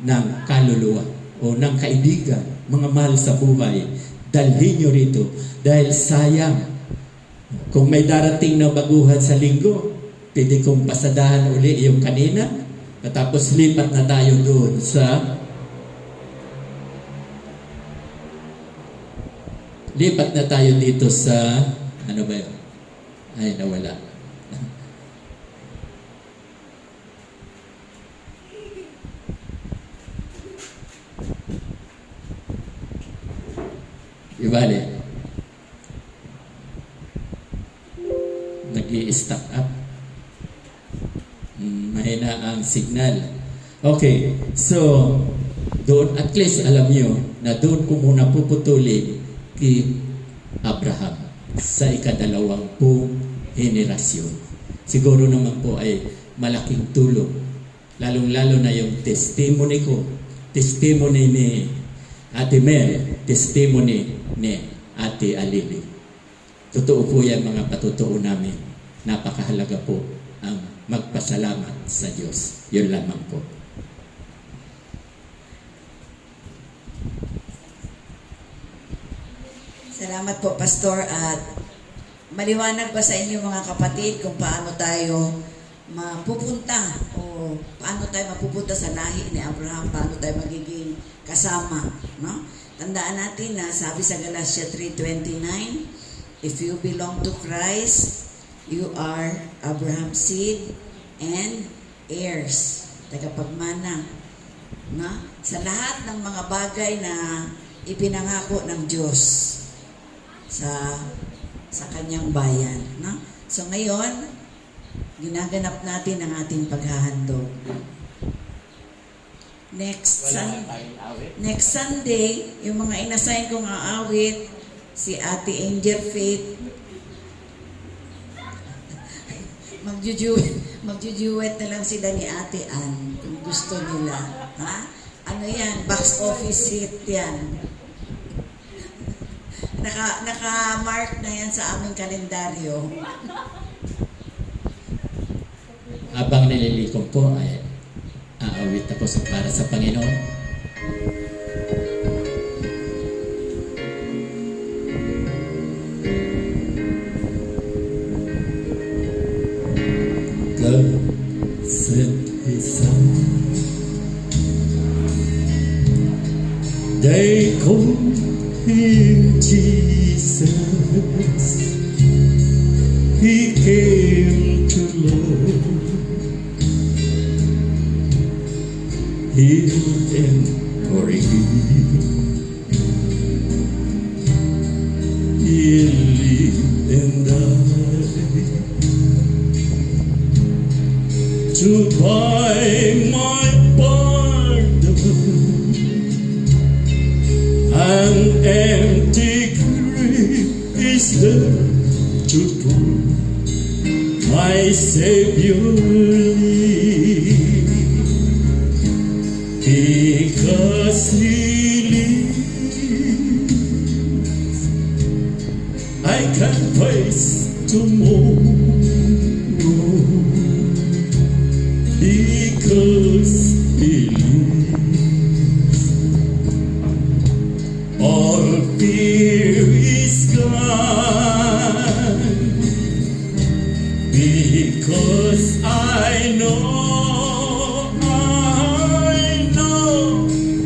ng kaluluwa o ng kaibigan, mga mahal sa buhay. Dalhin nyo rito. Dahil sayang, kung may darating na baguhan sa linggo, pwede kong pasadahan uli yung kanina, tapos lipat na tayo doon sa lipat na tayo dito sa ano ba yun? Ay, nawala. Ibali. Nag-i-stack up. Mahina ang signal. Okay, so doon at least alam nyo na doon ko muna puputulin kay Abraham sa ika-2 henerasyon. Siguro naman po ay malaking tulong. Lalong-lalo na yung testimony ko, testimony ni Ate Mel, testimony ni Ate Alili. Totoo po yan mga patutuo namin. Napakahalaga po ang magpasalamat sa Diyos. Yun lamang po. Salamat po, Pastor. At maliwanag ba sa inyo mga kapatid kung paano tayo mapupunta o paano tayo mapupunta sa lahi ni Abraham, paano tayo magiging kasama, no? Tandaan natin na sabi sa Galatia 3:29, if you belong to Christ, you are Abraham's seed and heirs, tagapagmana, no? Sa lahat ng mga bagay na ipinangako ng Diyos sa kanyang bayan, no? So ngayon, ginaganap natin ang ating paghahandog. Next Sunday, yung mga inassign kong aawit, si Ate Angel Faith, magjujuwet na lang sila ni Ate Ann kung gusto nila. Ha? Ano yan? Box office hit yan. Naka-mark na yan sa aming kalendaryo. Habang nililikom po, ay aawit ako para sa Panginoon. God sent His Son. They called Him Jesus. He came to love, heal and forgive. He lived and died to buy my pardon. An empty grave is there to prove my Savior lives. Because He lives, I can face tomorrow. Because He lives, all fear is gone. Because I know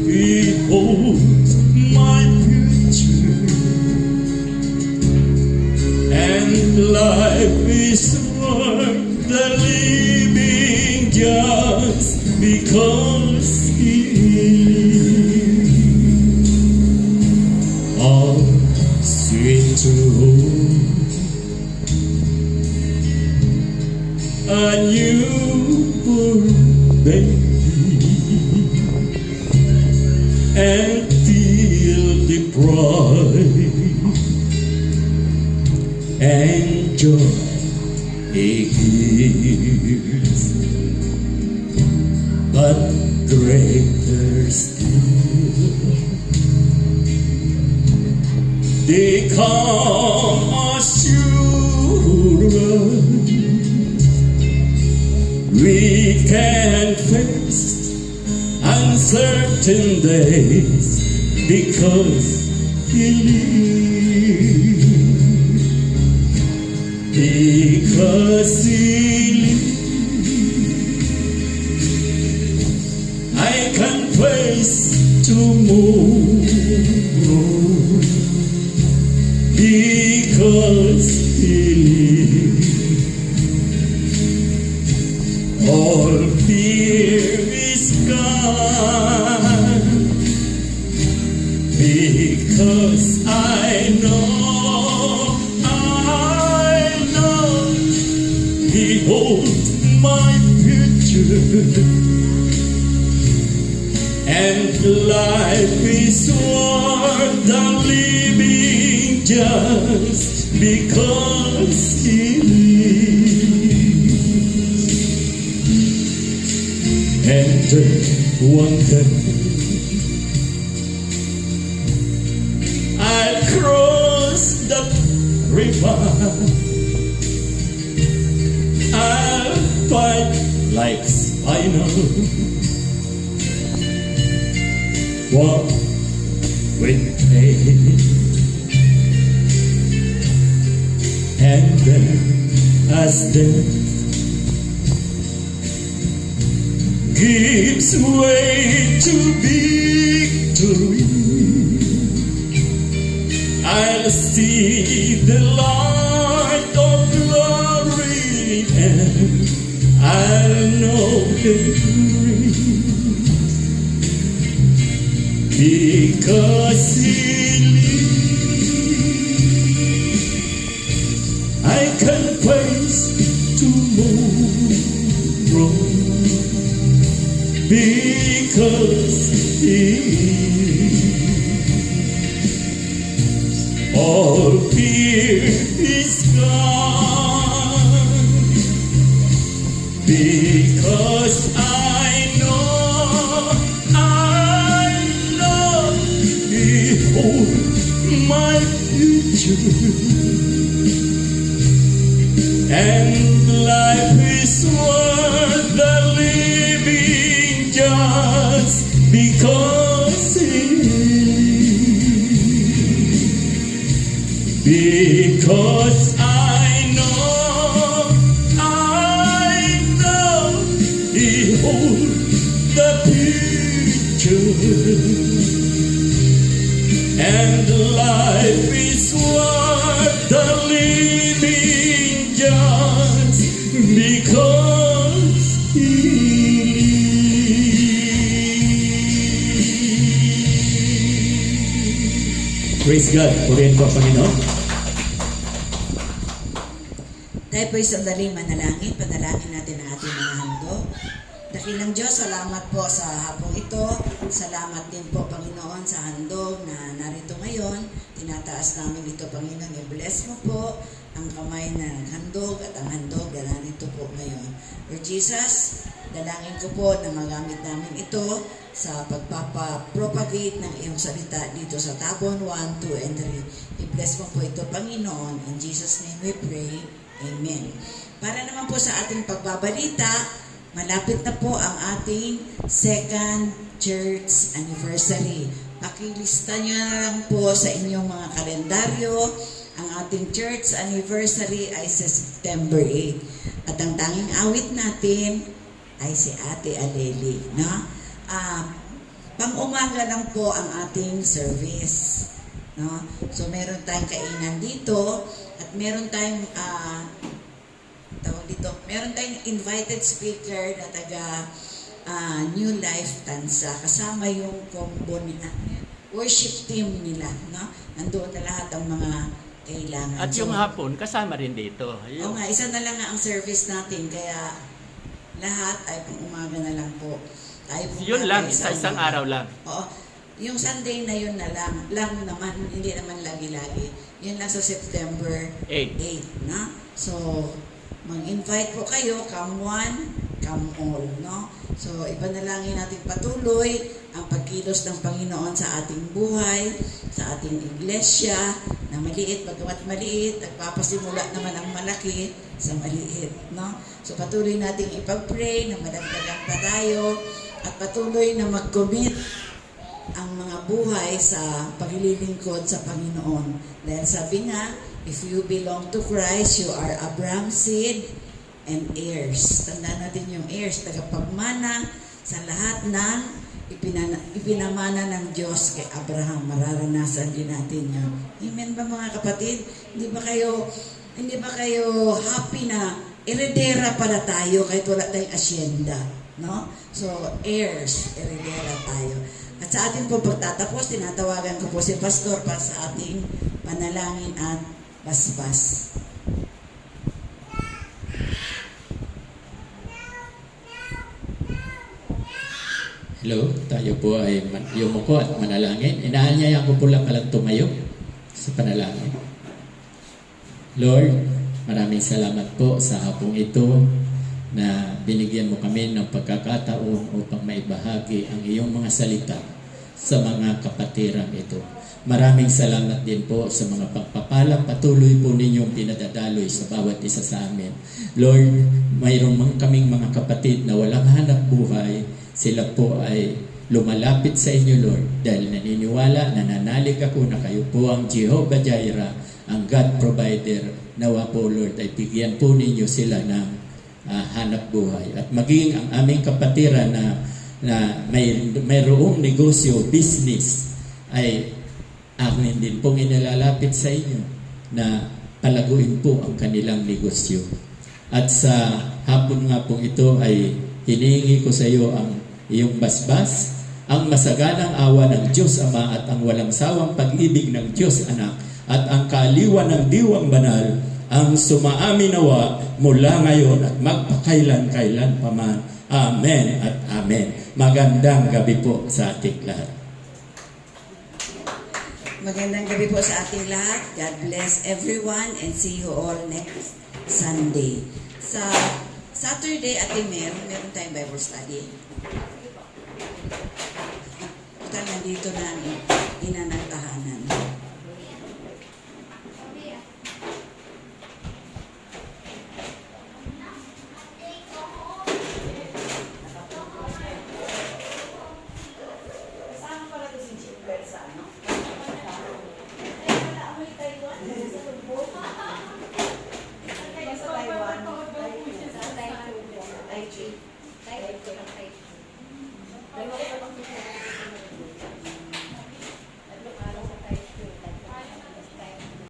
He holds my future. And life is worth the living just because He lives. All sweet to a newborn baby and feel the pride and joy it gives, but greater still, they come assurance we can face uncertain days because He lives. Because He lives, I can face tomorrow. Because He lives, all fear is gone. Because I know He holds my future, and life is worth the living just because He lives. And one day I'll cross the river, I'll fight life's final walk with faith, and then as death gives way to victory, I'll see the light of glory, and I'll know victory. Because He lives, I can face tomorrow. Because He lives, all fear is gone. Because I know He holds my future, and life is worth the living just because He lives. Because I know He holds the future, and life is worth the living just because He lives. Praise God. Purihin po, Panginoon. Tayo po'y sandali manalangin. Panalangin natin ang ating mga handog. Dakilang Diyos, salamat po sa hapong ito. Salamat din po, Panginoon, sa handog na narito ngayon. Tinataas namin ito, Panginoon. I-bless mo po ang kamay na naghandog at ang handog na narito po ngayon. Lord Jesus, dalangin ko po na magamit namin ito sa pagpapapropagate ng iyong salita dito sa Tabon 1, 2, and 3. I-bless mo po ito, Panginoon. In Jesus' name we pray. Amen. Para naman po sa ating pagbabalita, malapit na po ang ating second church anniversary. Pakilista nyo na lang po sa inyong mga kalendaryo. Ang ating church anniversary ay sa September 8. At ang tanging awit natin ay si Ate Aleli. No? Pang-umaga lang po ang ating service. No? So meron tayong kainan dito. At At meron tayong meron tayong invited speaker na taga New Life Tansa. Kasama yung combo nila, worship team nila, no? Nandoon na lahat ang mga kailangan. At yung hapon, kasama rin dito. Oo nga, isa na lang nga ang service natin, kaya lahat ay pang umaga na lang po. Tayo po Yun lang, isang umaga. araw lang. Oo. Yung Sunday na yun na lang naman, hindi naman lagi-lagi. Yun lang sa September 8, na? So, mag-invite po kayo, come one, come all, no? So, ipanalangin natin patuloy ang pagkilos ng Panginoon sa ating buhay, sa ating iglesia, na maliit, bagamat maliit, nagpapasimula naman ang malaki sa maliit, no? So, patuloy nating ipag-pray na madagdagan pa tayo at patuloy na mag-commit ang mga buhay sa paglilingkod sa Panginoon. Dahil sabi nga, if you belong to Christ, you are Abraham's seed and heirs. Tandaan natin yung heirs, tagapagmana sa lahat ng ipinamana ng Diyos kay Abraham. Mararanasan din natin yun. Amen ba mga kapatid? Hindi ba kayo happy na heredera pala tayo kahit wala tayong asyenda? No? So, heirs, heredera tayo. At sa ating po pagtatapos, tinatawagan ko po si Pastor para sa ating panalangin at basbas. Hello, tayo po ay yumuko at manalangin. Inaanyayan ko po lang palang tumayo sa panalangin. Lord, maraming salamat po sa hapong ito na binigyan mo kami ng pagkakataon upang maibahagi ang iyong mga salita sa mga kapatiran ito. Maraming salamat din po sa mga pagpapalang patuloy po ninyong pinadadaloy sa bawat isa sa amin. Lord, mayroon kaming mga kapatid na walang hanap buhay. Sila po ay lumalapit sa inyo, Lord, dahil naniniwala, nananalig ako na kayo po ang Jehovah Jireh, ang God provider. Nawa po, Lord, ay bigyan po ninyo sila ng hanap buhay. At maging ang aming kapatiran na mayroong negosyo, business, ay amin din pong inilalapit sa inyo na palaguin po ang kanilang negosyo. At sa hapon nga po ito ay hinihingi ko sa iyo ang iyong basbas, ang masaganang awa ng Diyos Ama at ang walang sawang pag-ibig ng Diyos Anak at ang kaaliwan ng Diwang Banal ang sumaaminawa mula ngayon at magpakailan-kailan pa man. Amen at amen. Magandang gabi po sa ating lahat. Magandang gabi po sa ating lahat. God bless everyone and see you all next Sunday. Sa Saturday, Ate Mel, meron tayong Bible study. Total, nandito na ang ina ng tahanan. Taiwan.